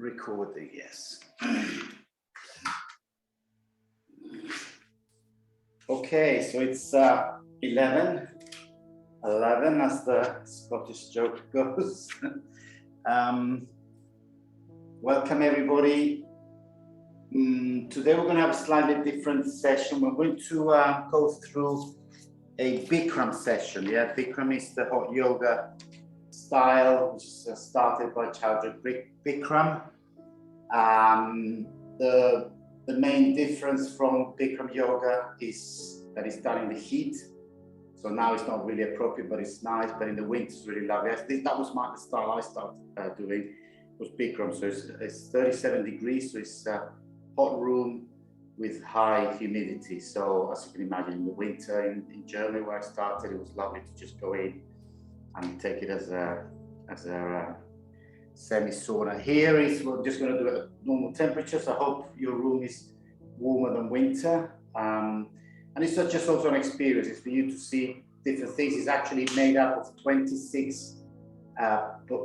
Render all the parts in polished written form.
Recording, yes. Okay, so it's 11 as the Scottish joke goes. Welcome everybody. Today we're going to have a slightly different session. We're going to go through a Bikram session. Yeah, Bikram is the hot yoga style, which is started by Bikram. The main difference from Bikram Yoga is that it's done in the heat. So now it's not really appropriate, but it's nice. But in the winter, it's really lovely. That was the style I started doing, was Bikram. So it's 37 degrees, so it's a hot room with high humidity. So as you can imagine, in the winter in Germany where I started, it was lovely to just go in and take it as a semi-sauna. Here we're just going to do it at normal temperatures. I hope your room is warmer than winter. And it's not just also an experience, it's for you to see different things. It's actually made up of 26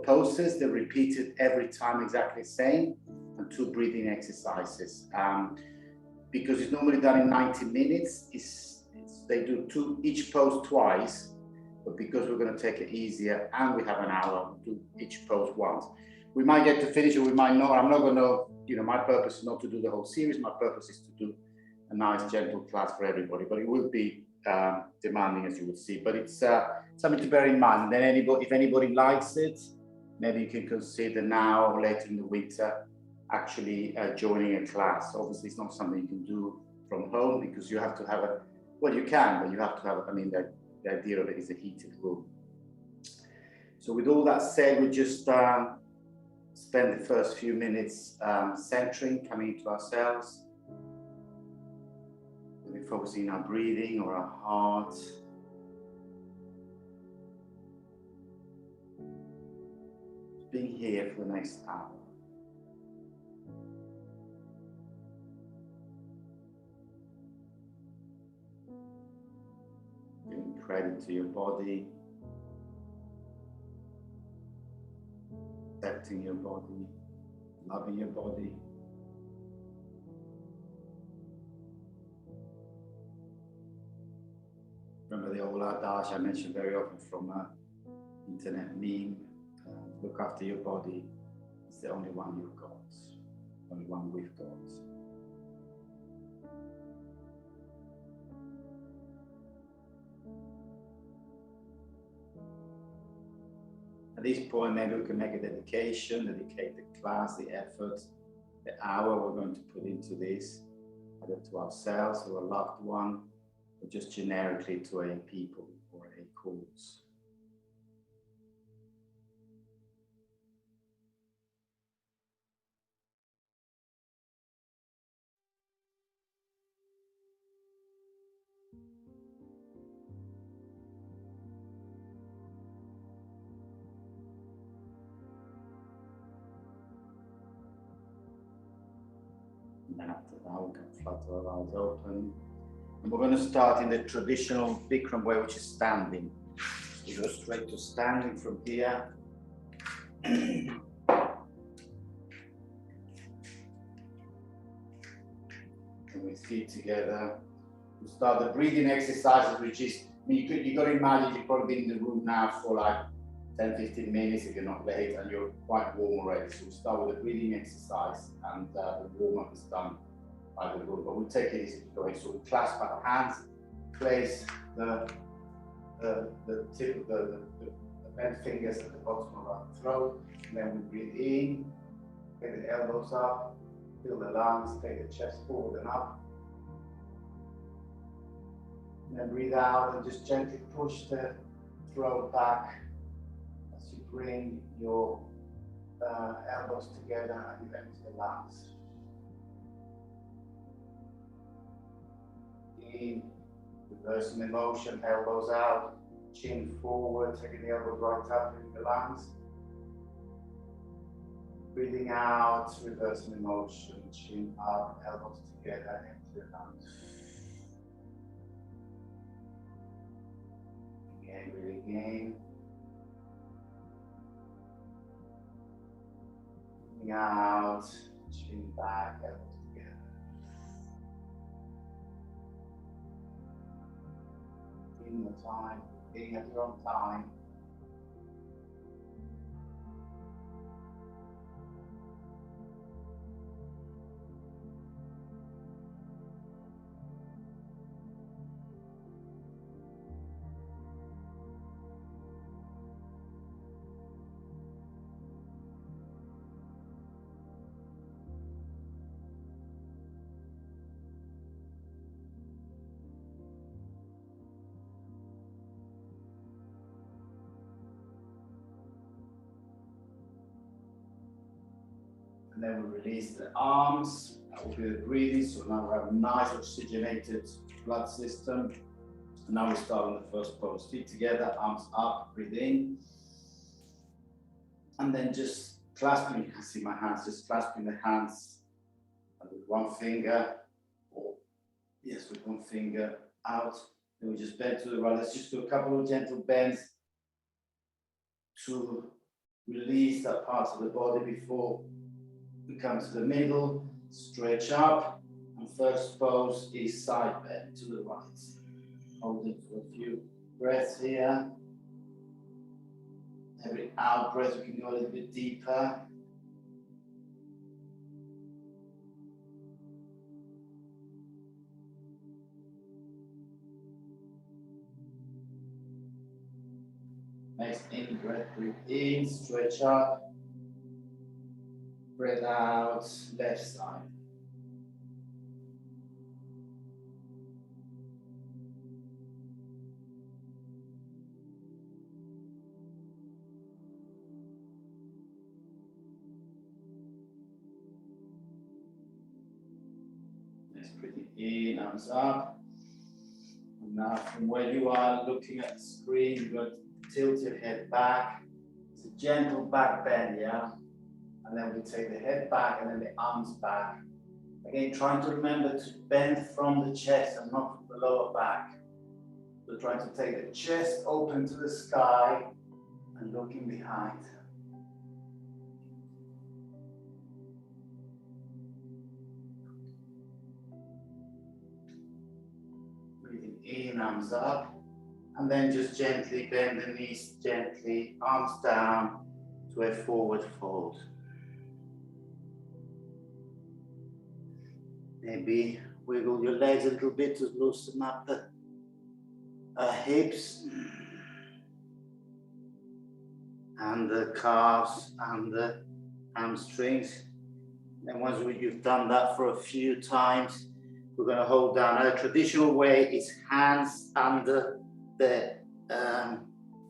poses. They're repeated every time exactly the same, and 2 breathing exercises. Because it's normally done in 90 minutes, they do each pose twice. But because we're going to take it easier and we have an hour, we'll do each pose once. We might get to finish it, we might not. I'm not going to, my purpose is not to do the whole series. My purpose is to do a nice, gentle class for everybody. But it will be demanding, as you will see. But it's something to bear in mind. Then if anybody likes it, maybe you can consider now or later in the winter actually joining a class. Obviously, it's not something you can do from home because you have to have you can, but you have to have, the idea of it is a heated room. So with all that said, we just spend the first few minutes centering, coming into ourselves. Maybe focusing on our breathing or our heart. Being here for the next hour. Giving credit to your body. Accepting your body. Loving your body. Remember the old adage I mentioned very often from an internet meme. Look after your body. It's the only one you've got. Only one we've got. At this point, maybe we can make a dedication, dedicate the class, the effort, the hour we're going to put into this, either to ourselves or a loved one, or just generically to a people or a cause. And then after that, we can flutter our eyes open. And we're going to start in the traditional Bikram way, which is standing. We go straight to standing from here. And with feet together. We start the breathing exercises, which is, you got to imagine you've probably been in the room now for like 10-15 minutes if you're not late, and you're quite warm already. So we start with the breathing exercise, and the warm-up is done by the room. But we'll take it easy going. So we clasp our hands, place the tip of the bent fingers at the bottom of our throat, and then we breathe in, take the elbows up, fill the lungs, take the chest forward and up. And then breathe out and just gently push the throat back as you bring your elbows together and you empty the lungs. In, reversing the motion, elbows out, chin forward, taking the elbows right up in the lungs. Breathing out, reversing the motion, chin up, elbows together, empty the lungs. Again, breathing in. Breathing out, chin back, elbows together. In your time, being at your own time. And then we release the arms. That will be the breathing. So now we have a nice oxygenated blood system. And now we start on the first pose. Feet together, arms up, breathe in. And then just clasping, you can see my hands, just clasping the hands with one finger, or yes, with one finger out. Then we just bend to the right. Let's just do a couple of gentle bends to release that part of the body before we come to the middle. Stretch up, and first pose is side bend to the right. Holding for a few breaths here. Every out breath, we can go a little bit deeper. Next in breath, breathe in, stretch up. Breathe out, left side. Next, breathing in, arms up. And now from where you are looking at the screen, you're going to tilt your head back. It's a gentle back bend, yeah? And then we take the head back and then the arms back. Again, trying to remember to bend from the chest and not from the lower back. So trying to take the chest open to the sky and looking behind. Breathing in, arms up. And then just gently bend the knees, gently, arms down to a forward fold. Maybe wiggle your legs a little bit to loosen up the hips and the calves and the hamstrings. And once you've done that for a few times, we're going to hold down. A traditional way is hands under the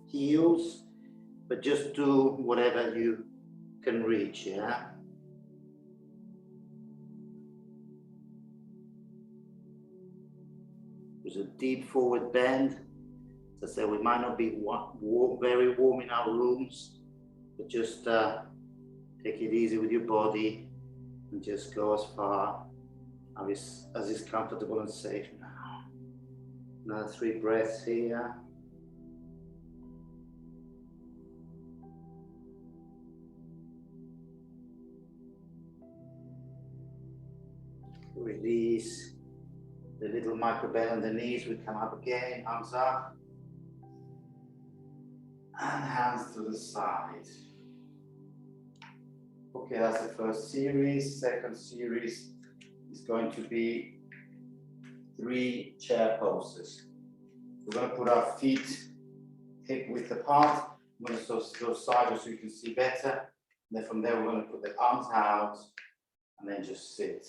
heels, but just do whatever you can reach, yeah? There's a deep forward bend. As I said, we might not be very warm in our rooms, but just take it easy with your body and just go as far as is comfortable and safe now. Another 3 breaths here. Release the little micro bend on the knees. We come up again, arms up. And hands to the side. Okay, that's the first series. Second series is going to be 3 chair poses. We're going to put our feet hip width apart. I'm going to go sideways so you can see better. And then from there, we're going to put the arms out and then just sit.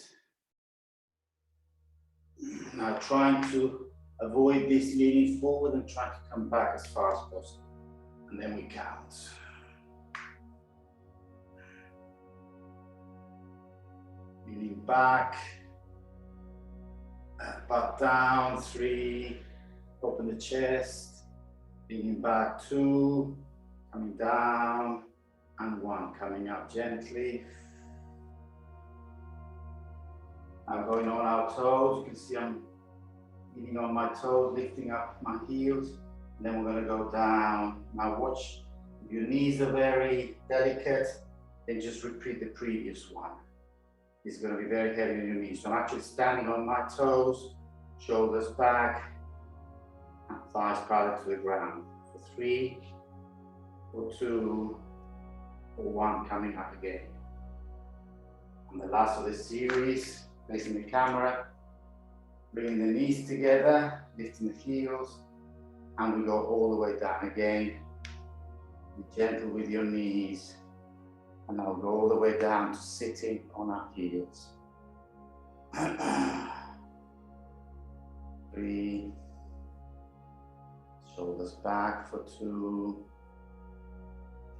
Now trying to avoid this leaning forward and trying to come back as far as possible. And then we count. Leaning back, butt down, 3, open the chest, leaning back, 2, coming down, and 1, coming up gently. Now going on our toes, you can see I'm leaning on my toes, lifting up my heels, and then we're going to go down. Now watch, if your knees are very delicate, then just repeat the previous one. It's going to be very heavy on your knees. So I'm actually standing on my toes, shoulders back, and thighs parallel to the ground. For 3, for 2, for 1, coming up again. And the last of the series, facing the camera, bringing the knees together, lifting the heels, and we go all the way down again. Be gentle with your knees, and I'll go all the way down to sitting on our heels. 3, shoulders back for 2,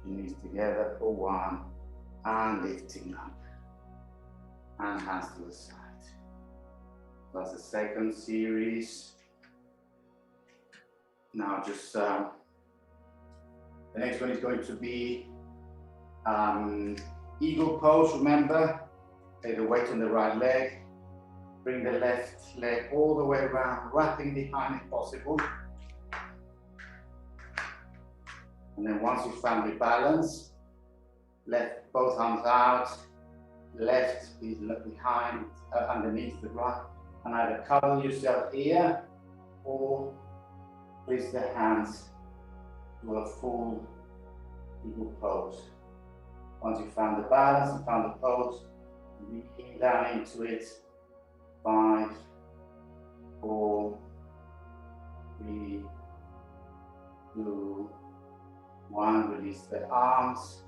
knees together for 1, and lifting up, and hands to the side. That's the second series. Now just the next one is going to be eagle pose. Remember, take the weight on the right leg, bring the left leg all the way around, wrapping behind if possible. And then once you found your balance, left both arms out, left is behind, underneath the right, and either cover yourself here or place the hands to a full eagle pose. Once you found the balance and found the pose, lean down into it. 5, 4, 3, 2, 1. Release the arms,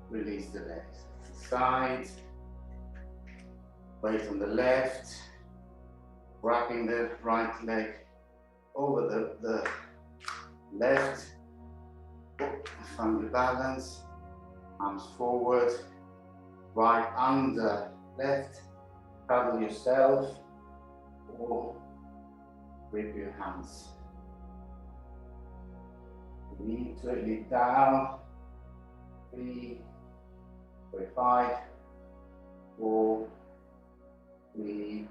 release the legs. Side, weight on the left, wrapping the right leg over the left. Find the balance, arms forward, right under left, cuddle yourself, or grip your hands. Lean to it, lean down. 3, 5, 4, 3,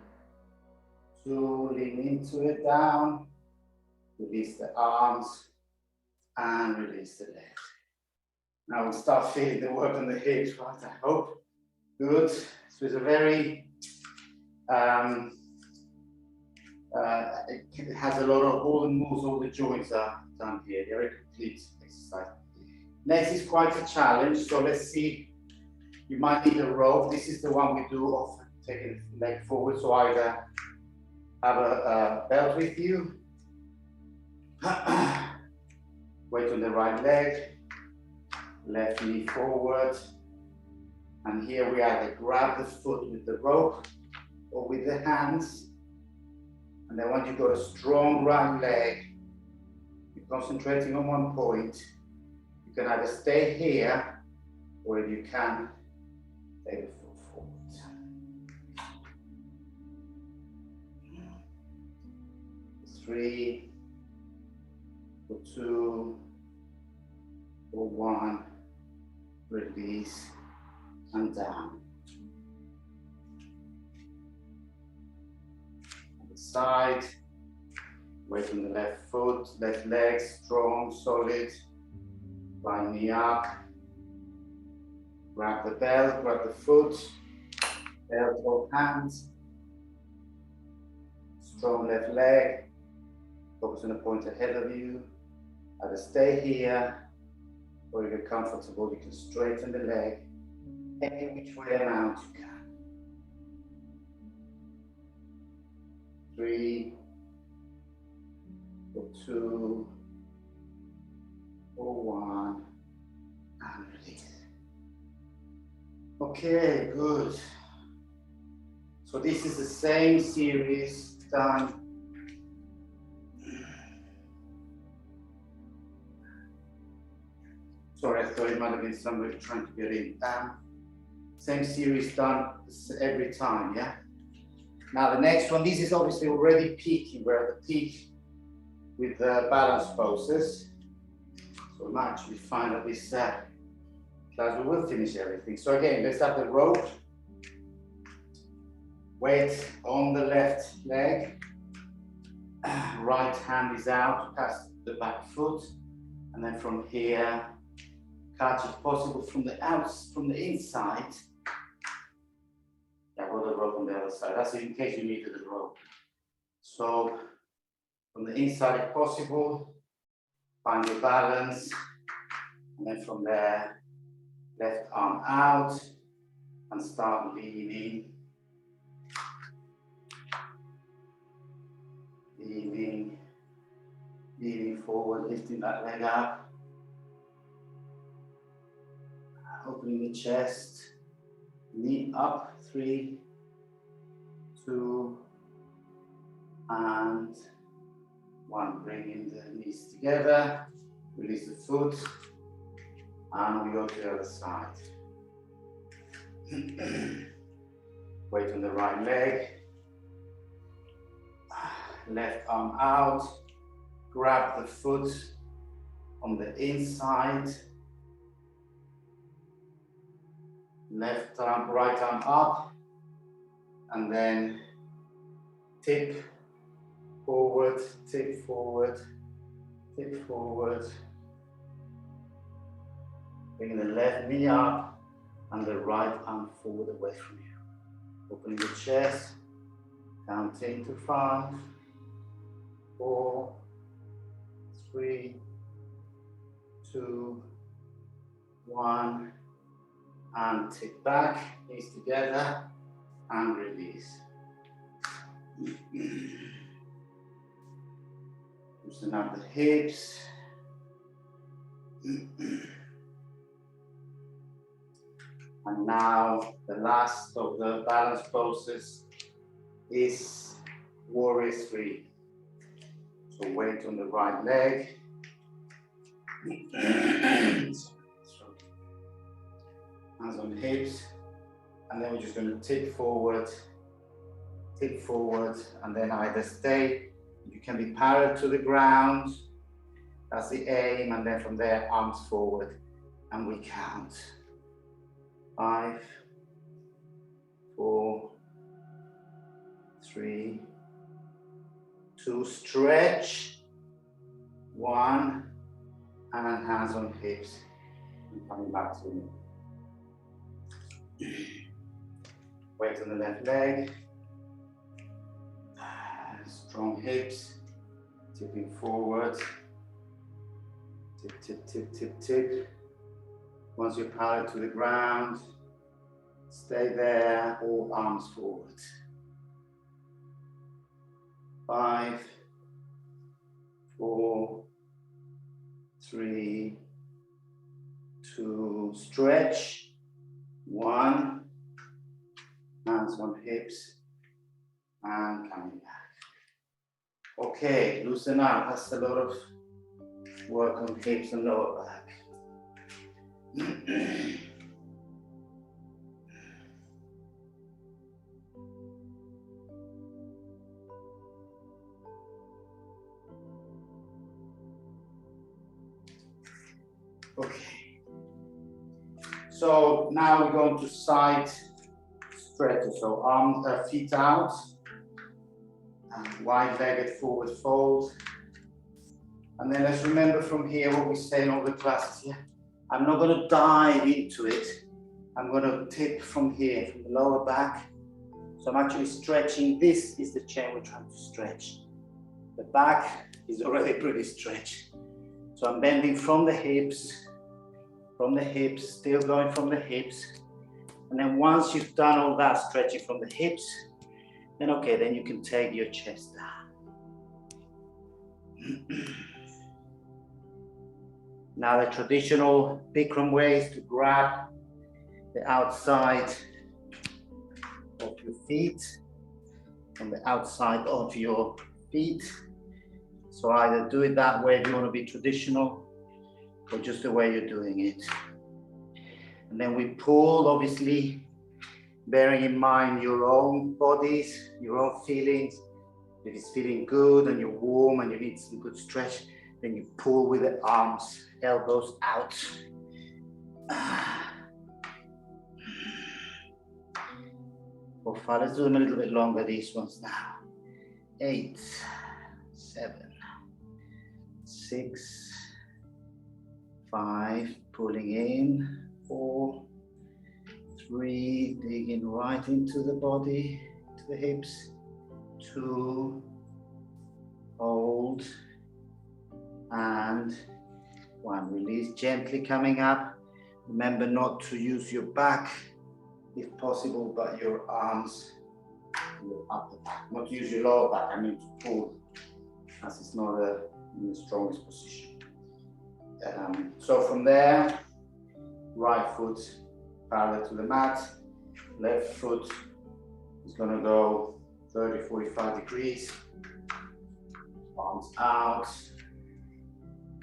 2, lean into it, down, release the arms, and release the legs. Now we'll start feeling the work on the hips, right, I hope. Good. So it's a very, it has a lot of, all the moves, all the joints are done here. They're a complete exercise. Next is quite a challenge, so let's see. You might need a rope. This is the one we do often, taking the leg forward, so either have a belt with you, weight on the right leg, left knee forward, and here we either grab the foot with the rope or with the hands, and then once you've got a strong right leg, you're concentrating on one point, you can either stay here, or if you can, take the foot forward. 3, 2, 1, release, and down. On the side, weight on the left foot, left leg, strong, solid. Right knee up. Grab the belt, grab the foot, belt or hands. Strong left leg. Focus on the point ahead of you. Either stay here, or if you're comfortable, you can straighten the leg any which way around you can. 3, 2, 1, and release. Okay, good. So this is the same series done. Sorry, I thought it might have been somebody trying to get in. Same series done every time, yeah? Now the next one, this is obviously already peaking. We're at the peak with the balance poses. So we might actually find that this class we will finish everything. So again, let's have the rope. Weight on the left leg. Right hand is out past the back foot. And then from here, catch if possible from the inside. Yeah, got the rope on the other side. That's in case you needed the rope. So from the inside if possible, find your balance, and then from there, left arm out and start leaning. Leaning forward, lifting that leg up. Opening the chest, knee up, 3, 2, and 1. Bringing the knees together, release the foot, and we go to the other side. Weight on the right leg, left arm out, grab the foot on the inside, left arm, right arm up, and then tip forward, tip forward, tip forward. Bring the left knee up and the right arm forward away from you. Opening the chest, counting to 5, 4, 3, 2, 1, and tip back, knees together, and release. Loosen up the hips. And now the last of the balance poses is Warrior 3. So weight on the right leg. Hands on the hips. And then we're just going to tip forward, and then either stay. You can be parallel to the ground. That's the aim. And then from there, arms forward. And we count. 5, 4, 3, 2, stretch, 1, and hands on hips, and coming back to me. Weight on the left leg, strong hips, tipping forward, tip, tip, tip, tip, tip. Once you're parallel to the ground, stay there, all arms forward. 5, 4, 3, 2, stretch, 1, hands on hips, and coming back. Okay, loosen up. That's a lot of work on hips and lower back. Okay. So now we're going to side stretches. So arms, feet out, and wide-legged forward fold. And then let's remember from here what we say in all the classes here. I'm not going to dive into it. I'm going to tip from here, from the lower back. So I'm actually stretching. This is the chain we're trying to stretch. The back is already pretty stretched. So I'm bending from the hips, still going from the hips. And then once you've done all that stretching from the hips, then okay, then you can take your chest down. Now the traditional Bikram way is to grab the outside of your feet, from the outside of your feet. So either do it that way if you want to be traditional, or just the way you're doing it. And then we pull, obviously, bearing in mind your own bodies, your own feelings. If it's feeling good and you're warm and you need some good stretch, then you pull with the arms, elbows out. 4, 5, let's do them a little bit longer, these ones now. 8, 7, 6, 5, pulling in. 4, 3, digging right into the body, to the hips. 2, hold, and 1. Release, gently coming up. Remember not to use your back if possible, but your arms, your upper back. Not to use your lower back, I mean to pull, as it's not in the strongest position. So from there, right foot parallel to the mat, left foot is going to go 30, 45 degrees, palms out,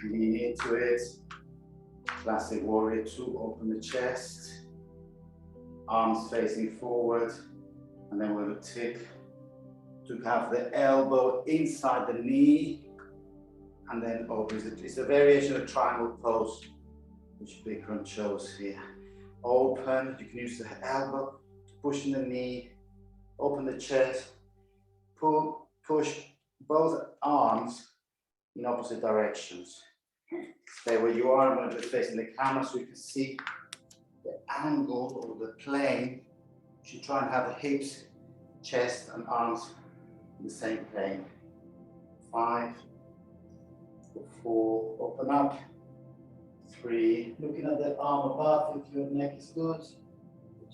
lean into it, classic warrior 2, open the chest, arms facing forward, and then we're going to tip to have the elbow inside the knee, and then opposite. It's a variation of triangle pose, which Bikram chose here. Open, you can use the elbow to push in the knee, open the chest, pull, push both arms in opposite directions. Stay where you are. I'm going to be facing the camera so you can see the angle or the plane. You should try and have the hips, chest, and arms in the same plane. 5, 4, open up. 3, looking at the arm above if your neck is good.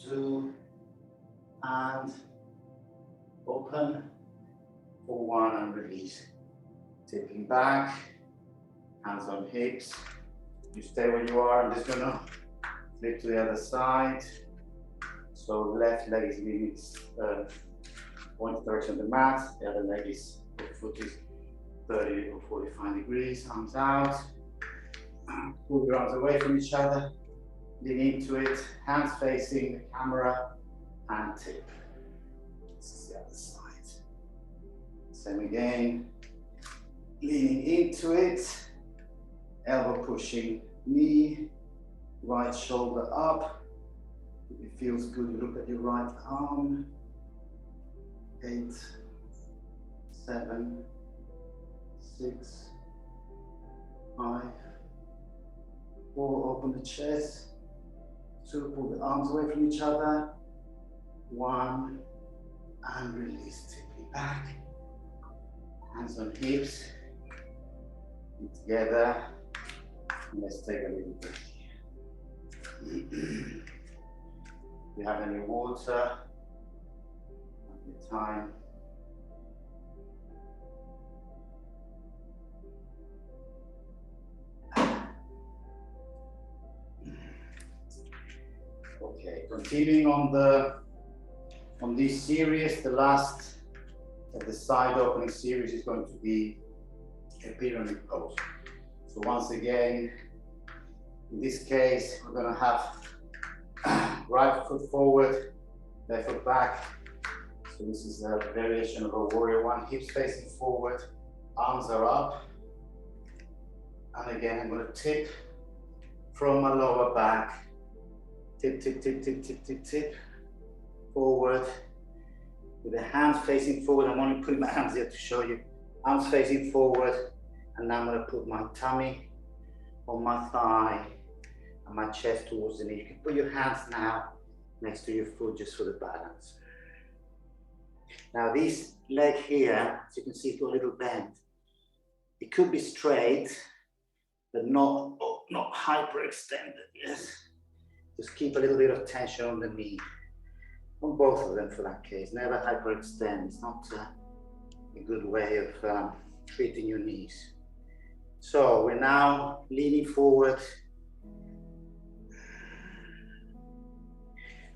2, and open. 4, 1, and release. Tipping back, hands on hips. You stay where you are. I'm just gonna flip to the other side. So left leg is leaning point direction of the mat. The other leg is, the foot is 30 or 45 degrees. Arms out. Pull your arms away from each other. Lean into it. Hands facing the camera and tip. This is the other side. Same again. Leaning into it. Elbow pushing knee. Right shoulder up. If it feels good, look at your right arm. 8, 7, 6, 5, 4, open the chest. 2, pull the arms away from each other. 1, and release, tipping back. Hands on hips. And together. And let's take a little break here. If you have any water, at your time. Okay, continuing on this series, the last of the side opening series is going to be a pyramid pose. So once again, in this case, we're going to have right foot forward, left foot back. So this is a variation of a warrior 1, hips facing forward, arms are up. And again, I'm going to tip from my lower back. Tip, tip, tip, tip, tip, tip, tip, forward, with the hands facing forward. I'm only putting my hands here to show you. Arms facing forward, and now I'm going to put my tummy on my thigh and my chest towards the knee. You can put your hands now next to your foot just for the balance. Now this leg here, as you can see, it's got a little bend. It could be straight, but not hyperextended, yes? Just keep a little bit of tension on the knee, on both of them for that case. Never hyperextend. It's not a good way of treating your knees. So we're now leaning forward.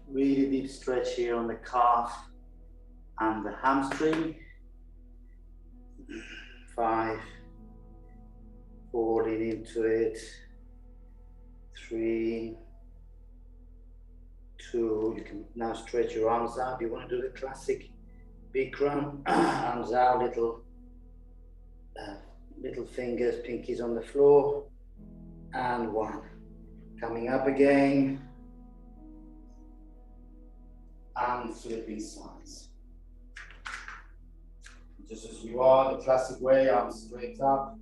Really deep stretch here on the calf and the hamstring. 5, 4, lean into it. 3, 2, you can now stretch your arms out. You want to do the classic Bikram, arms out, little fingers, pinkies on the floor, and 1. Coming up again, and flipping sides. Just as you are, the classic way, arms straight up,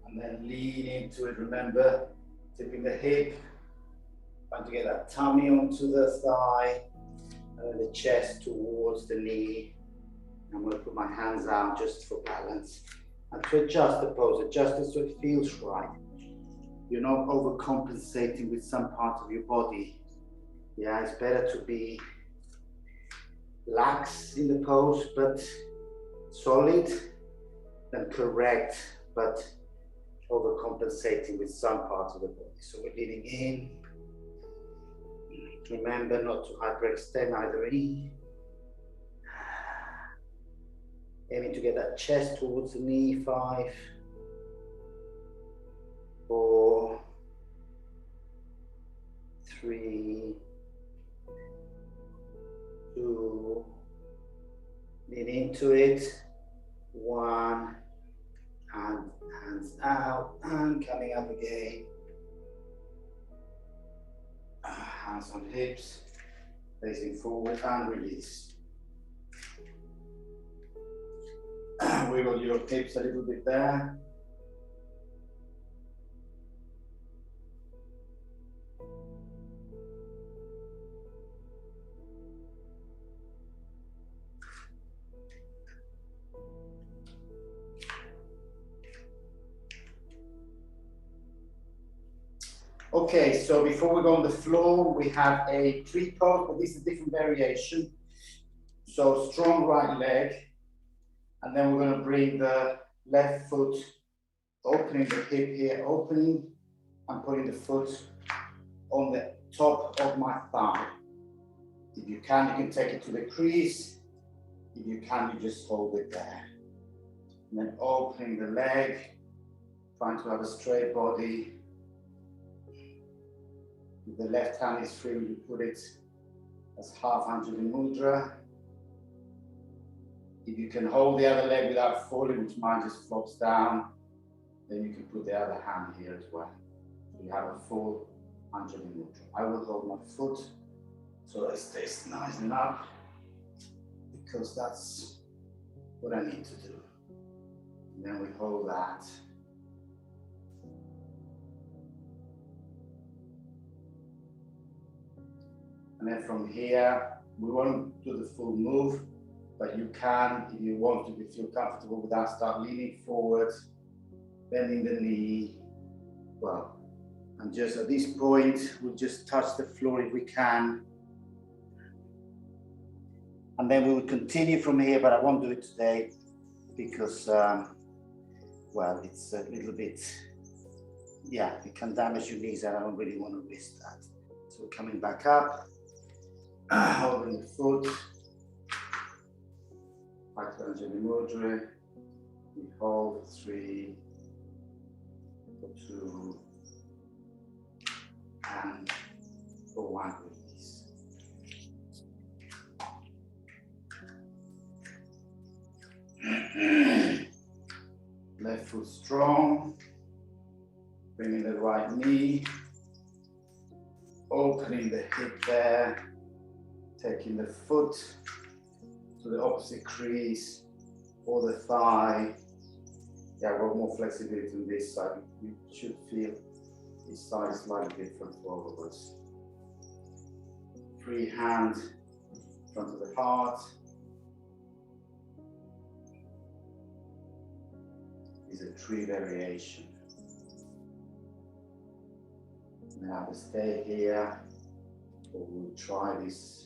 and then lean into it. Remember, Tipping the hip, trying to get that tummy onto the thigh, and then the chest towards the knee. I'm going to put my hands out just for balance. And to adjust the pose, adjust it so it feels right. You're not overcompensating with some part of your body. Yeah, it's better to be lax in the pose, but solid, than correct, but overcompensating with some parts of the body. So we're leaning in. Remember not to hyperextend either knee. Aiming to get that chest towards the knee. 5, 4, 3, 2, lean into it. 1, and hands out and coming up again. Hands on hips, facing forward and release. Wiggle your hips a little bit there. Okay, so before we go on the floor, we have a tree pose, but this is a different variation. So strong right leg, and then we're going to bring the left foot, opening the hip here, opening, and putting the foot on the top of my thigh. If you can take it to the crease. If you can, you just hold it there. And then opening the leg, trying to have a straight body. If the left hand is free, you put it as half Anjali Mudra. If you can hold the other leg without falling, which mine just flops down, then you can put the other hand here as well. So you have a full Anjali Mudra. I will hold my foot so it stays nice and up, because that's what I need to do. And then we hold that. And then from here, we won't do the full move, but you can, if you want to, if you feel comfortable with that, start leaning forward, bending the knee. Well, and just at this point, we'll just touch the floor if we can. And then we will continue from here, but I won't do it today because, well, it's a little bit, yeah, it can damage your knees and I don't really want to risk that. So we're coming back up. Holding the foot, back to Anjali Mudra. We hold 3, 2, and for 1 release. Left foot strong, bringing the right knee, opening the hip there. Taking the foot to the opposite crease or the thigh. Yeah, we've got more flexibility on this side. You should feel this side is slightly different for all of us. Free hand in front of the heart. This is a tree variation. Now we stay here, or we'll try this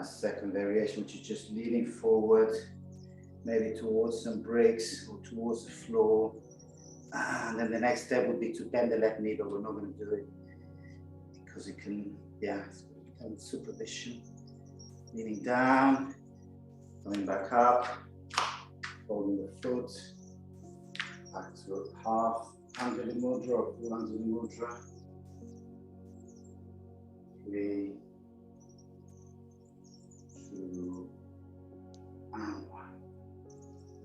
second variation, which is just leaning forward, maybe towards some bricks or towards the floor. And then the next step would be to bend the left knee, but we're not going to do it because it can, yeah, it's going to become supervision. Leaning down, coming back up, holding the foot, back to half Anjali Mudra or full Anjali Mudra. 3, 2, and 1.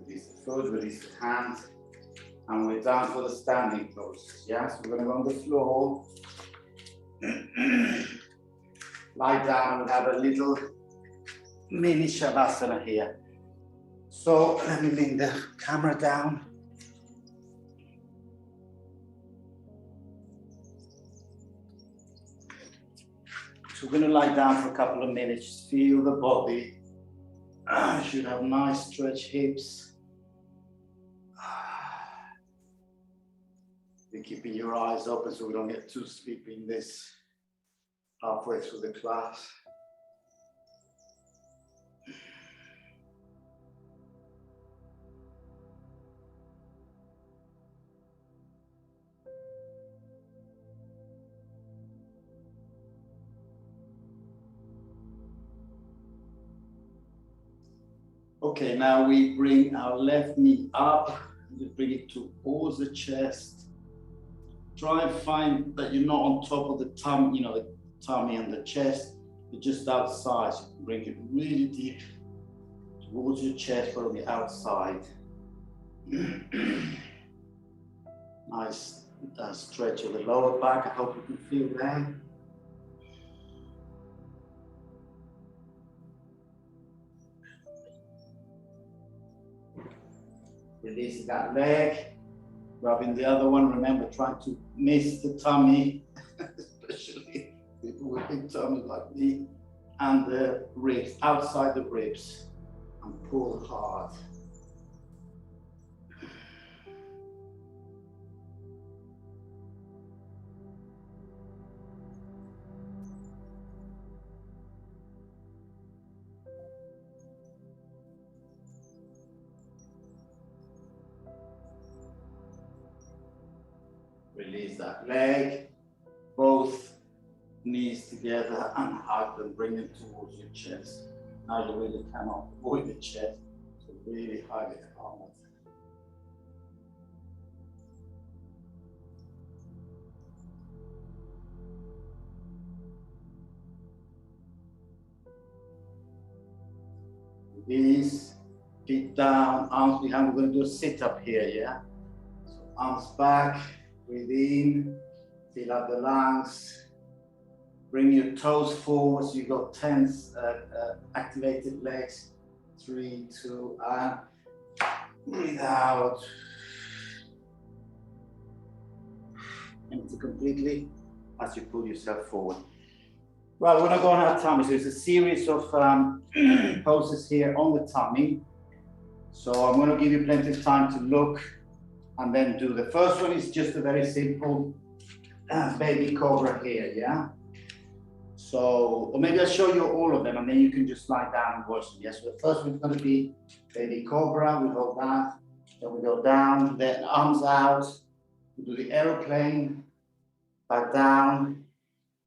Release the foot, release the hands, and we're down for the standing pose. Yeah, so we're going to go on the floor. Lie down, we'll have a little mini Shavasana here. So let me lean the camera down. We're going to lie down for a couple of minutes. Feel the body. You should have nice stretch hips. You're keeping your eyes open so we don't get too sleepy in this halfway through the class. Okay, now we bring our left knee up, we bring it towards the chest. Try and find that you're not on top of the tummy, the tummy and the chest, but just outside. So you can bring it really deep towards your chest, but on the outside. Nice stretch of the lower back. I hope you can feel that. Release that leg, rubbing the other one. Remember, trying to miss the tummy, especially people with big tummies like me, and the ribs, outside the ribs, and pull hard. Release that leg, both knees together, and hug them, bring them towards your chest. Now you really cannot avoid the chest, so really hug it hard. Release, feet down, arms behind. We're going to do a sit-up here, yeah? So arms back, breathe in, fill out the lungs. Bring your toes forward, so you've got 10 activated legs. 3, 2, and breathe out. Empty completely as you pull yourself forward. Right, we're going to go on our tummy. So it's a series of poses here on the tummy. So I'm going to give you plenty of time to look and then do. The first one is just a very simple baby cobra here, yeah? So, or maybe I'll show you all of them and then you can just lie down and watch them. Yes, so the first one's going to be baby cobra. We hold that, then we go down, then arms out. We do the aeroplane, back down.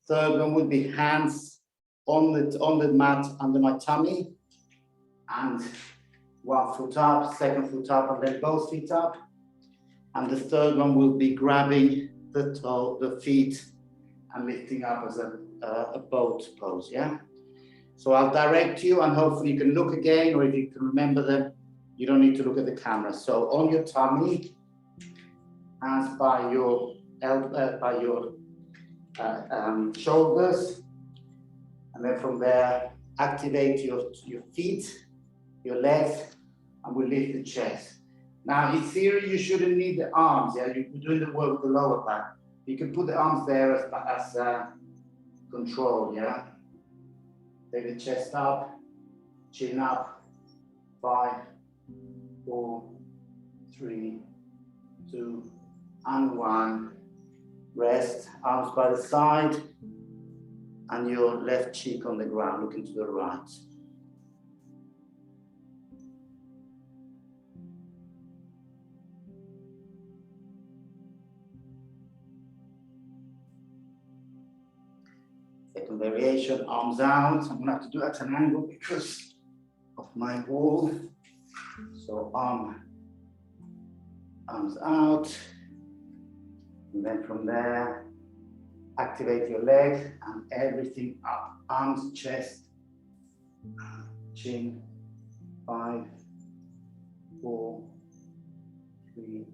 Third one would be hands on the mat under my tummy, and one foot up, second foot up, and then both feet up. And the third one will be grabbing the feet and lifting up as a boat pose, yeah? So I'll direct you and hopefully you can look again, or if you can remember them, you don't need to look at the camera. So on your tummy, hands by your shoulders, and then from there, activate your feet, your legs, and we lift the chest. Now, in theory, you shouldn't need the arms, yeah? You're doing the work with the lower back. You can put the arms there as control, yeah? Take the chest up, chin up, 5, 4, 3, 2, and 1. Rest, arms by the side, and your left cheek on the ground, looking to the right. Second variation, arms out. I'm gonna have to do it at an angle because of my wall. So arms out. And then from there, activate your legs and everything up. Arms, chest, chin. 5, 4, 3,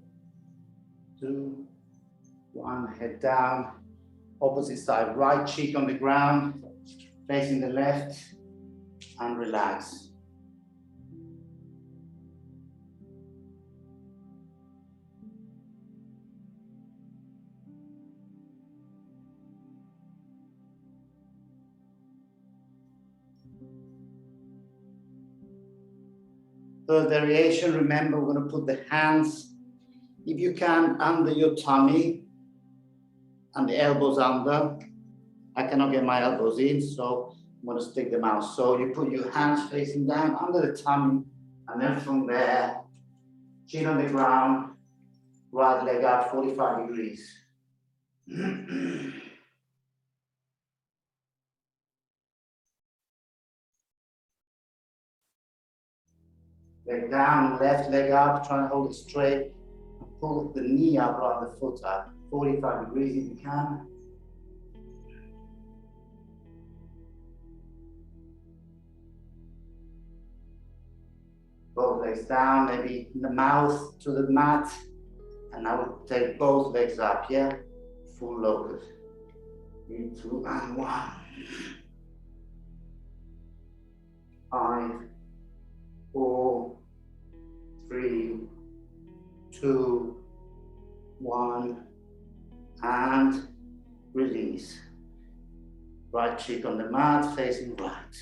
2, 1. Head down. Opposite side, right cheek on the ground, facing the left, and relax. Third variation, remember we're going to put the hands, if you can, under your tummy and the elbows under. I cannot get my elbows in, so I'm going to stick them out. So you put your hands facing down under the tummy, and then from there, chin on the ground, right leg up 45 degrees. Leg down, left leg up, try and hold it straight. Pull the knee up rather than the foot up. 45 degrees if you can. Both legs down, maybe the mouth to the mat. And I would take both legs up, yeah? Full locus. 3, 2, and 1. 5, 4, 3, 2, 1, and release. Right cheek on the mat, facing right.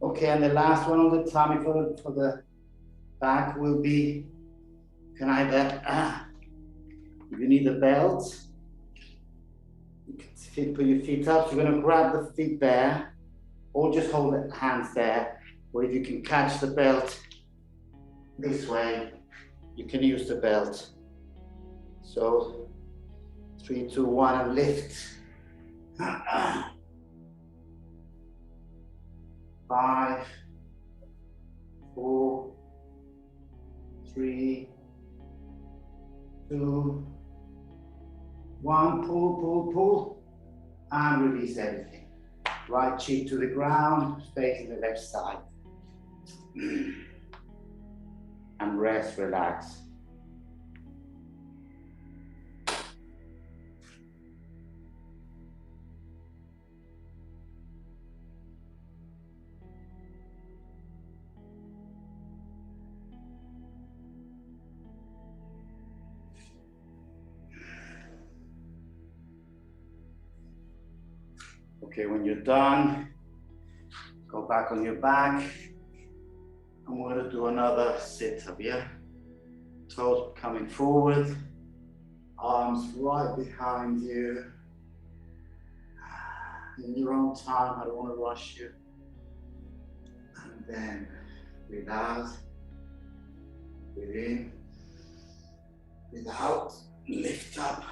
Okay, and the last one on the tummy for the back will be, can either, if you need a belt, you can put your feet up. So you're going to grab the feet there, or just hold the hands there. Or if you can catch the belt this way, you can use the belt. So 3, 2, 1, and lift. 5, 4, 3, 2, 1. Pull, pull, pull, and release everything. Right cheek to the ground, facing the left side. And rest, relax. Okay, when you're done, go back on your back. And we're going to do another sit-up, yeah? Toes coming forward, arms right behind you. In your own time, I don't want to rush you. And then breathe out, breathe in, breathe out, lift up,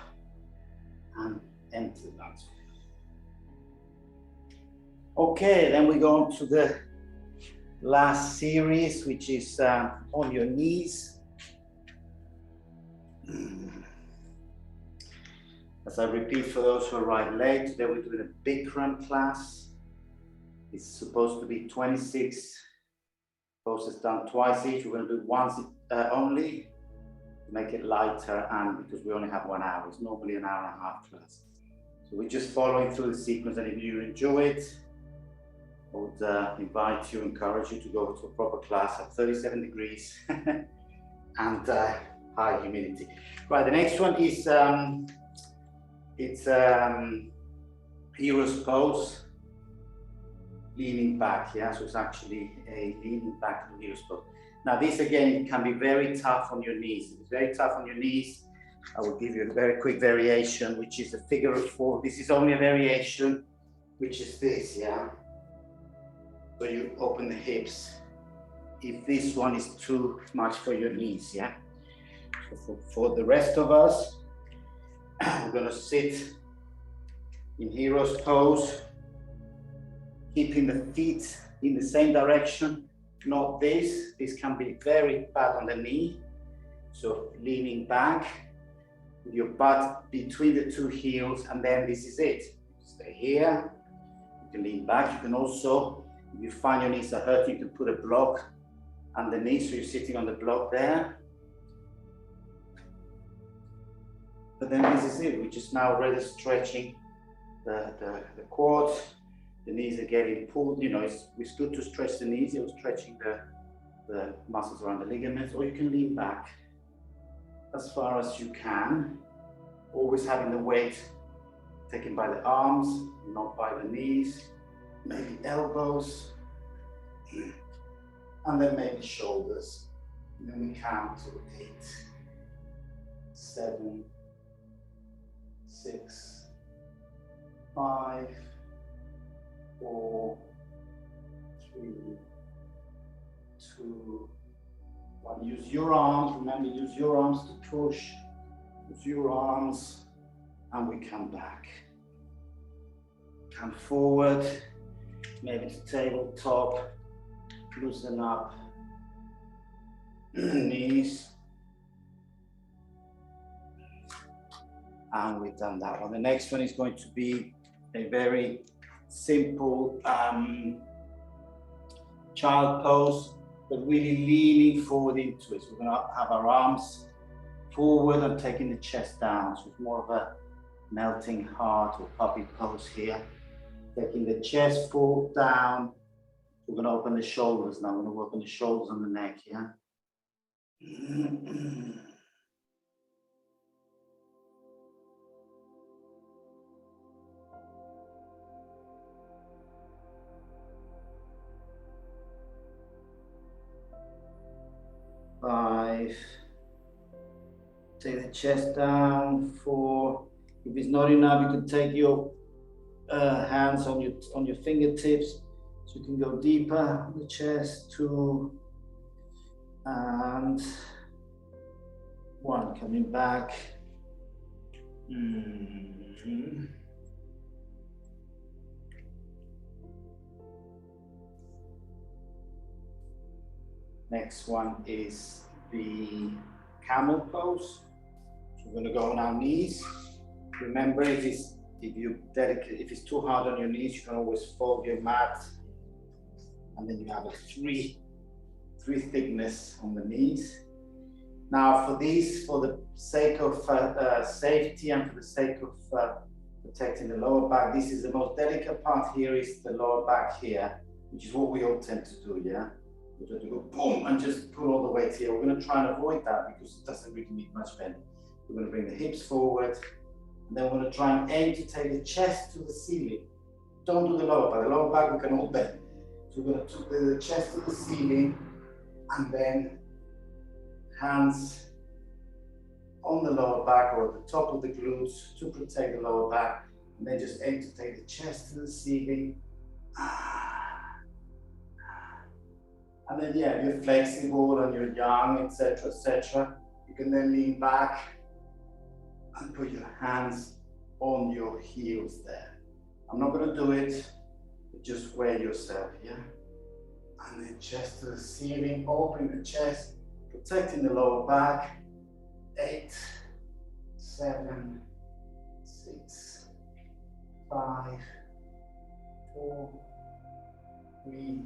and empty that. Okay, then we go on to the last series, which is on your knees. As I repeat for those who arrived late, today we're doing a Bikram class. It's supposed to be 26 poses done twice each. We're going to do once only to make it lighter, and because we only have 1 hour. It's normally an hour and a half class. So we're just following through the sequence, and if you enjoy it, I would invite you, encourage you to go to a proper class at 37 degrees and high humidity. Right, the next one is hero's pose, leaning back, yeah? So it's actually a leaning back to hero's pose. Now this again can be very tough on your knees. If it's very tough on your knees, I will give you a very quick variation, which is a figure of 4. This is only a variation, which is this, yeah? So you open the hips. If this one is too much for your knees, yeah? So for the rest of us, we're gonna sit in hero's pose, keeping the feet in the same direction, not this. This can be very bad on the knee. So leaning back, with your butt between the 2 heels, and then this is it. Stay here, you can lean back. You can also, if you find your knees are hurting, you can put a block underneath, so you're sitting on the block there. But then this is it, we're just now already stretching the quads, the knees are getting pulled, you know, it's good to stretch the knees, you're stretching the muscles around the ligaments, or you can lean back as far as you can, always having the weight taken by the arms, not by the knees, maybe elbows, and then maybe shoulders. And then we count to 8, 7, 6, 5, 4, 3, 2, 1. Use your arms, remember, use your arms to push, use your arms, and we come back. Come forward, maybe to tabletop, loosen up knees. And we've done that one. The next one is going to be a very simple child pose, but really leaning forward into it. So we're going to have our arms forward and taking the chest down. So it's more of a melting heart or puppy pose here. Taking the chest forward down. We're going to open the shoulders now. We're going to work on the shoulders and the neck, yeah? 5. Take the chest down. 4. If it's not enough, you can take your hands on your fingertips, so you can go deeper on the chest. 2 and 1. Coming back. Next one is the camel pose. So we're going to go on our knees. Remember, if it's too hard on your knees, you can always fold your mat, and then you have a 3 thickness on the knees. Now, for the sake of safety and for the sake of protecting the lower back, this is the most delicate part here, is the lower back here, which is what we all tend to do, yeah? We tend to go boom and just pull all the weight here. We're going to try and avoid that because it doesn't really need much bend. We're going to bring the hips forward, and then we're going to try and aim to take the chest to the ceiling. Don't do the lower back. The lower back we can all bend. So we're going to take the chest to the ceiling, and then hands on the lower back or at the top of the glutes to protect the lower back, and then just aim to take the chest to the ceiling. And then, yeah, if you're flexible and you're young, etc., you can then lean back and put your hands on your heels there. I'm not going to do it, but just wear yourself, yeah? And then chest to the ceiling, opening the chest, protecting the lower back. 8, 7, 6, 5, 4, 3,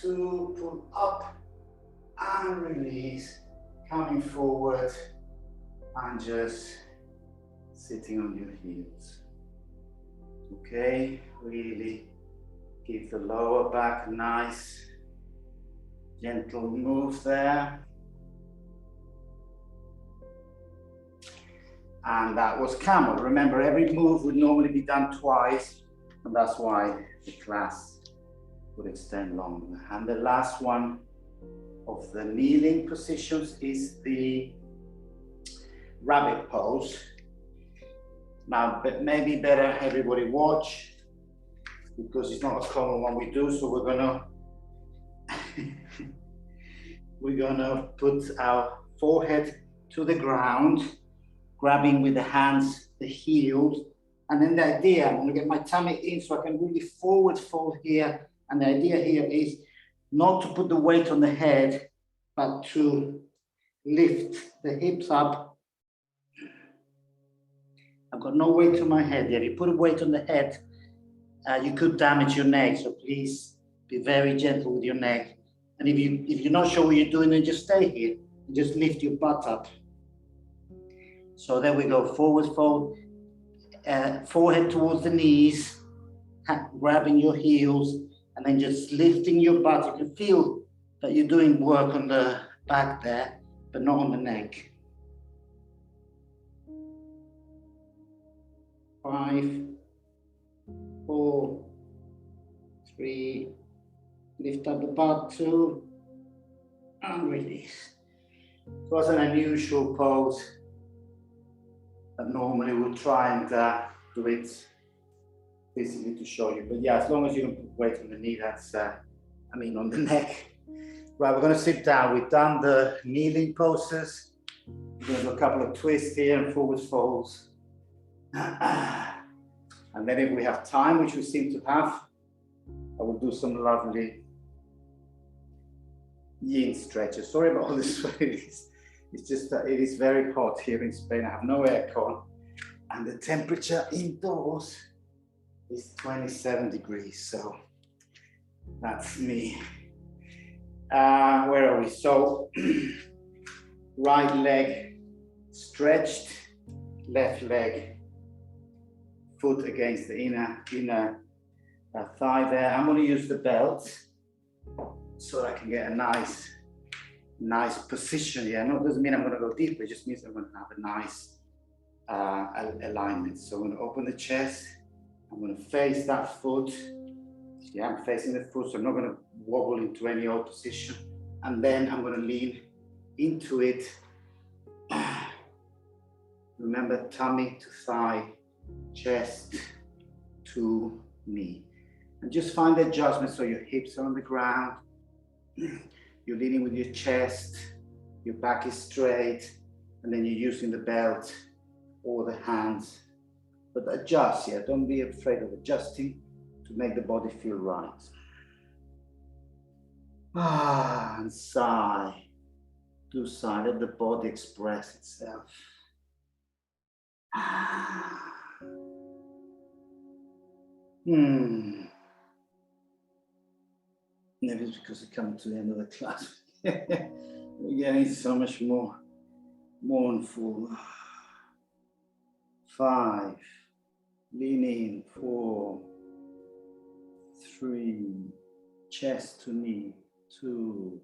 2, pull up and release, coming forward and just sitting on your heels. Okay, really give the lower back a nice gentle move there. And that was camel. Remember, every move would normally be done twice, and that's why the class would extend longer. And the last one of the kneeling positions is the rabbit pose. Now, but maybe better everybody watch, because it's not a common one we do. So we're gonna put our forehead to the ground, grabbing with the hands the heels, and then the idea, I'm gonna get my tummy in so I can really forward fold here. And the idea here is not to put the weight on the head, but to lift the hips up. I've got no weight on my head yet. If you put a weight on the head, you could damage your neck. So please be very gentle with your neck. And if you're not sure what you're doing, then just stay here and just lift your butt up. So there we go, forward fold, forehead towards the knees, grabbing your heels, and then just lifting your butt. You can feel that you're doing work on the back there, but not on the neck. 5, 4, 3, lift up the butt, 2, and release. So it's an unusual pose that normally we'll try and do it physically to show you. But yeah, as long as you don't put weight on the knee, that's, on the neck. Right, we're gonna sit down. We've done the kneeling poses. We're gonna do a couple of twists here and forward folds. And then if we have time, which we seem to have, I will do some lovely yin stretches. Sorry about all this. It's just that it is very hot here in Spain. I have no aircon, and the temperature indoors is 27 degrees. So that's me. Where are we? So right leg stretched, left leg, foot against the inner thigh there. I'm going to use the belt so I can get a nice position here. No, it doesn't mean I'm going to go deeper. It just means I'm going to have a nice alignment. So I'm going to open the chest. I'm going to face that foot. Yeah, I'm facing the foot, so I'm not going to wobble into any old position. And then I'm going to lean into it. Remember, tummy to thigh, chest to knee. And just find the adjustment so your hips are on the ground. You're leaning with your chest, your back is straight, and then you're using the belt or the hands. But adjust, yeah, don't be afraid of adjusting to make the body feel right. And sigh. Do sigh, let the body express itself. Maybe it's because we're coming to the end of the class. We're getting so much more mournful. 5, lean in, 4, 3, chest to knee, 2,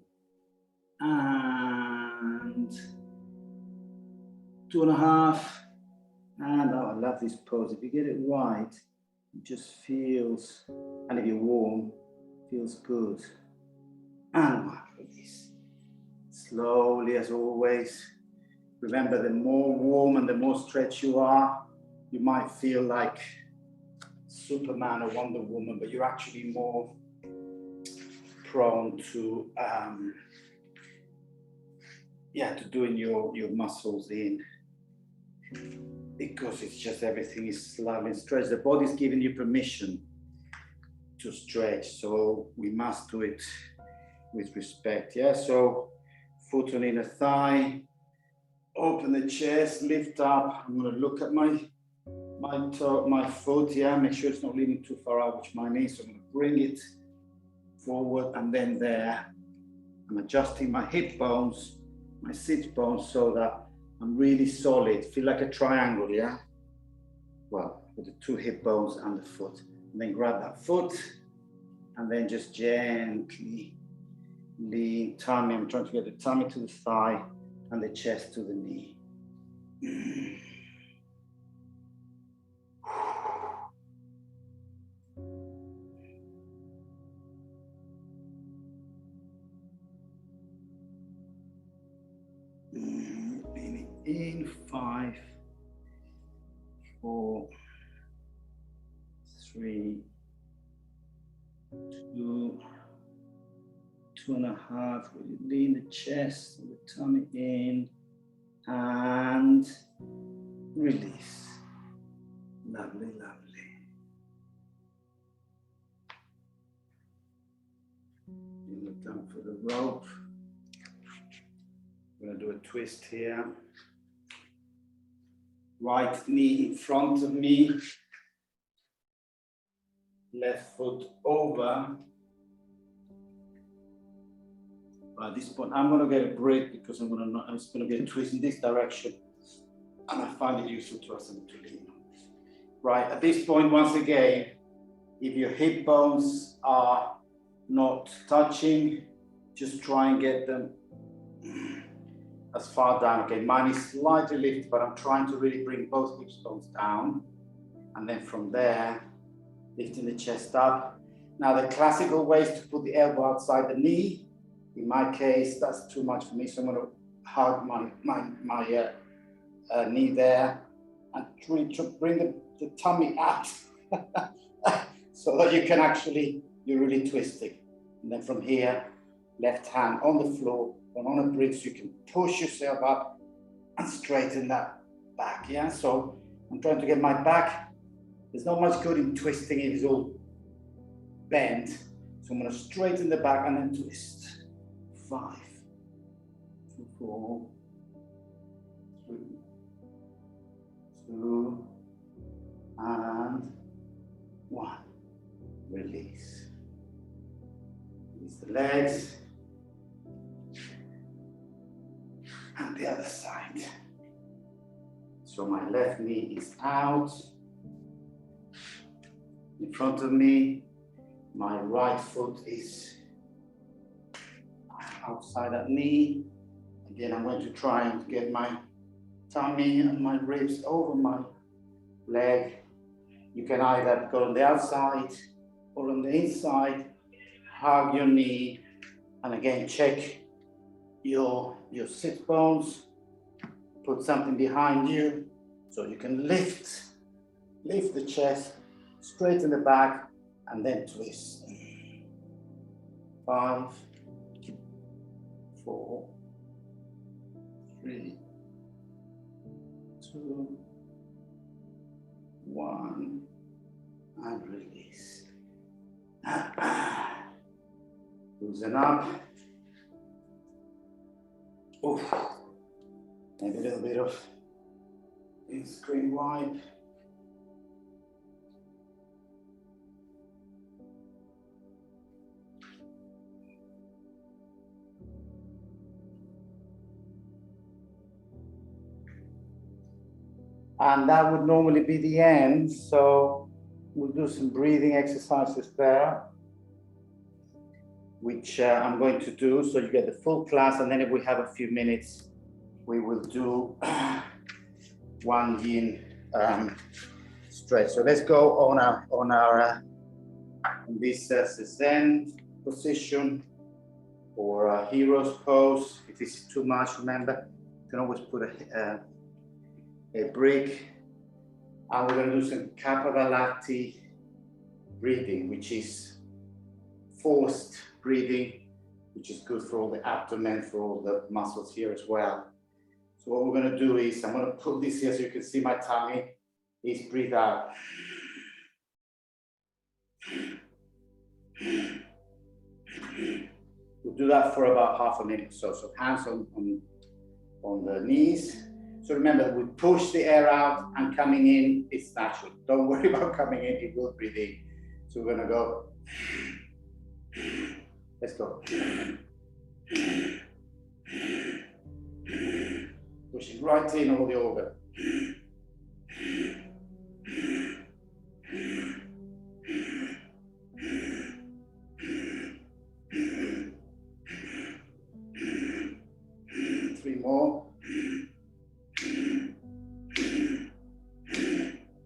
and 2.5, and oh, I love this pose. If you get it right, it just feels, and if you're warm, feels good. And release. Slowly as always. Remember, the more warm and the more stretched you are, you might feel like Superman or Wonder Woman, but you're actually more prone to doing your muscles in, because it's just everything is slightly stretched. The body's giving you permission to stretch, so we must do it with respect. Yeah, so foot on inner thigh, open the chest, lift up. I'm going to look at my foot. Yeah, make sure it's not leaning too far out, which mine is. So I'm going to bring it forward, and then there I'm adjusting my hip bones, my sit bones, so that I'm really solid. Feel like a triangle. Yeah, well, with the 2 hip bones and the foot. And then grab that foot, and then just gently lean tummy. I'm trying to get the tummy to the thigh and the chest to the knee. Leaning in, 5, 4, 3, 2, 2.5. Lean the chest, the tummy in, and release. Lovely, lovely. Look down for the rope. I'm going to do a twist here. Right knee in front of me. Left foot over. At this point, I'm going to get a break because I'm just going to get a twist in this direction. And I find it useful to asana to lean on. Right, at this point, once again, if your hip bones are not touching, just try and get them as far down. Okay, mine is slightly lifted, but I'm trying to really bring both hip bones down. And then from there, lifting the chest up. Now, the classical way is to put the elbow outside the knee. In my case, that's too much for me, so I'm going to hug my knee there and really to bring the tummy out so that you can actually, you're really twisting. And then from here, left hand on the floor, and on a bridge, you can push yourself up and straighten that back, yeah? So I'm trying to get my back. There's not much good in twisting it, it's all bent. So I'm gonna straighten the back and then twist. 5, 4, 3, 2, and 1. Release. Release the legs. And the other side. So my left knee is out. In front of me, my right foot is outside that knee. Again, I'm going to try and get my tummy and my ribs over my leg. You can either go on the outside or on the inside. Hug your knee, and again, check your sit bones. Put something behind you so you can lift the chest, straighten the back, and then twist. 5, 4, 3, 2, 1, and release. Loosen up. Oof. Maybe a little bit of in-screen wipe. And that would normally be the end. So we'll do some breathing exercises there, which I'm going to do. So you get the full class, and then if we have a few minutes, we will do one yin stretch. So let's go on this Zen position or hero's pose. If this is too much, remember, you can always put a brick. And we're going to do some Kapalabhati breathing, which is forced breathing, which is good for all the abdomen, for all the muscles here as well. So what we're going to do is, I'm going to put this here so you can see my tummy, is breathe out. We'll do that for about half a minute. So hands on the knees. So remember, we push the air out, and coming in, it's natural. Don't worry about coming in, it will breathe in. So we're gonna go. Let's go. Pushing right in all the organ. 3 more.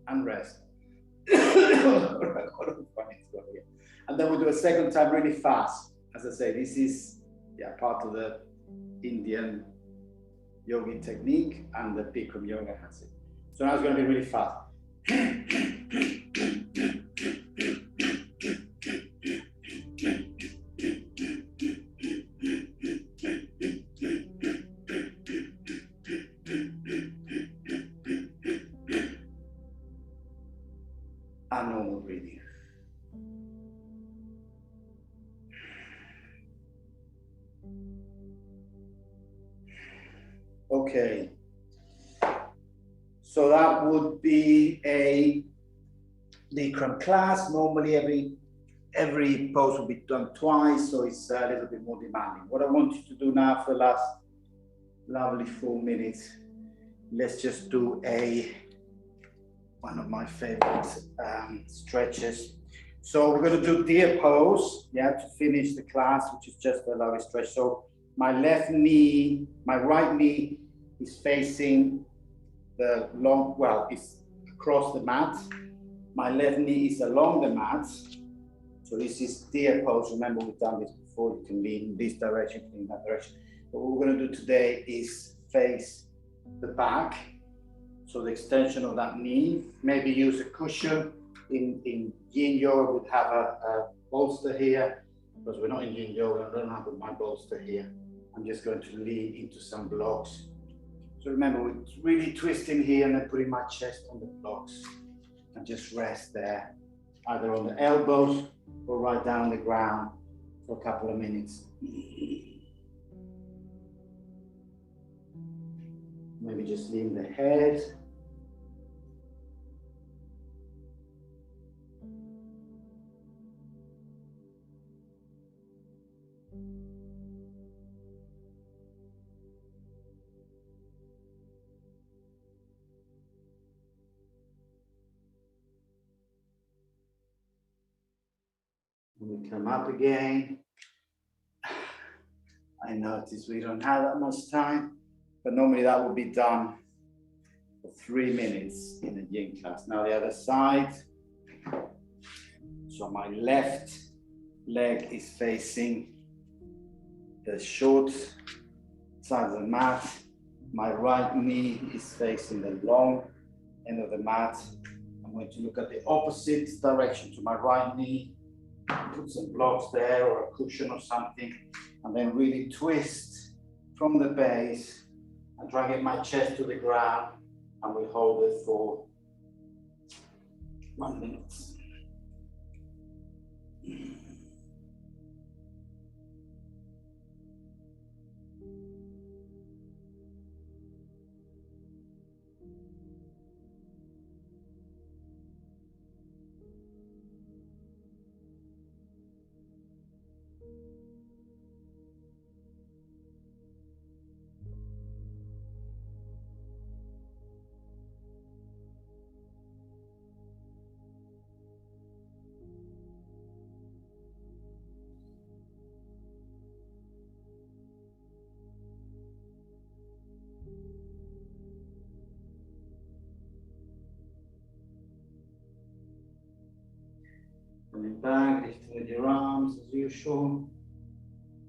And rest. And then we'll do a second time really fast. As I say, this is part of the Indian yogi technique, and the Bikram Yoga has it. So now it's going to be really fast. And normal breathing. Okay, so that would be a Bikram class. Normally every pose will be done twice, so it's a little bit more demanding. What I want you to do now for the last lovely 4 minutes let's just do one of my favorite stretches. So we're going to do deer pose, yeah, to finish the class, which is just a lovely stretch. So my right knee is facing the long, well, it's across the mat. My left knee is along the mat. So this is deer pose. Remember, we've done this before. You can lean in this direction, in that direction. What we're going to do today is face the back. So the extension of that knee. Maybe use a cushion. In yin yoga, we'd have a bolster here. Because we're not in yin yoga, I don't have my bolster here. I'm just going to lean into some blocks. So remember, we're really twisting here and then putting my chest on the blocks. And just rest there, either on the elbows or right down on the ground for a couple of minutes. Maybe just lean the head. And we come up again. I notice we don't have that much time, but normally that will be done for 3 minutes in a yin class. Now the other side. So my left leg is facing the short side of the mat. My right knee is facing the long end of the mat. I'm going to look at the opposite direction to my right knee. Put some blocks there or a cushion or something, and then really twist from the base and try to get my chest to the ground, and we hold it for 1 minute. Coming back, lifting with your arms as usual.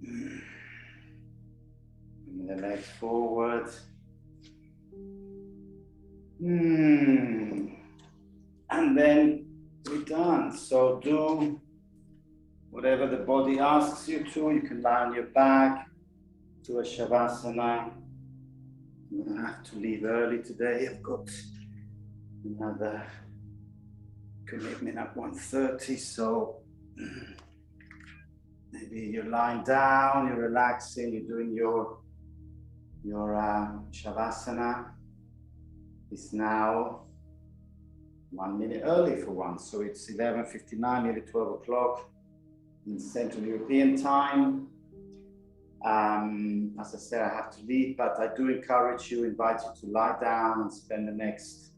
Bring the legs forward. And then we're done. So do whatever the body asks you to. You can lie on your back, do a shavasana. I'm going to have to leave early today. I've got another commitment at 1:30, so maybe you're lying down, you're relaxing, you're doing your shavasana. It's now 1 minute early for once, so it's 11:59, nearly 12 o'clock in Central European time. As I said, I have to leave, but I do encourage you, invite you to lie down and spend the next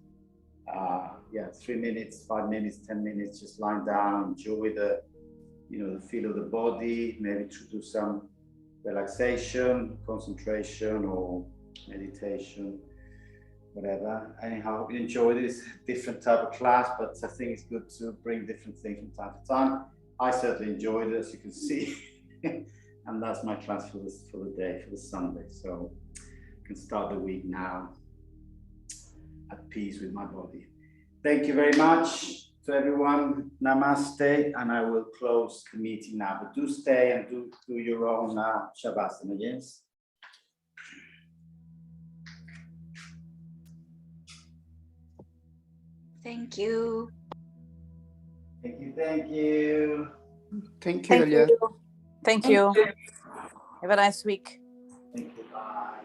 3 minutes, 5 minutes, 10 minutes, just lying down, enjoy the feel of the body, maybe to do some relaxation, concentration, or meditation, whatever. Anyhow, I hope you enjoy this different type of class, but I think it's good to bring different things from time to time. I certainly enjoyed it, as you can see. And that's my class for the day, for the Sunday. So I can start the week now at peace with my body. Thank you very much to everyone. Namaste, and I will close the meeting now. But do stay and do your own shavasana, yes? Thank you. Thank you, thank you. Thank you, Elias. Thank you. Have a nice week. Thank you, bye.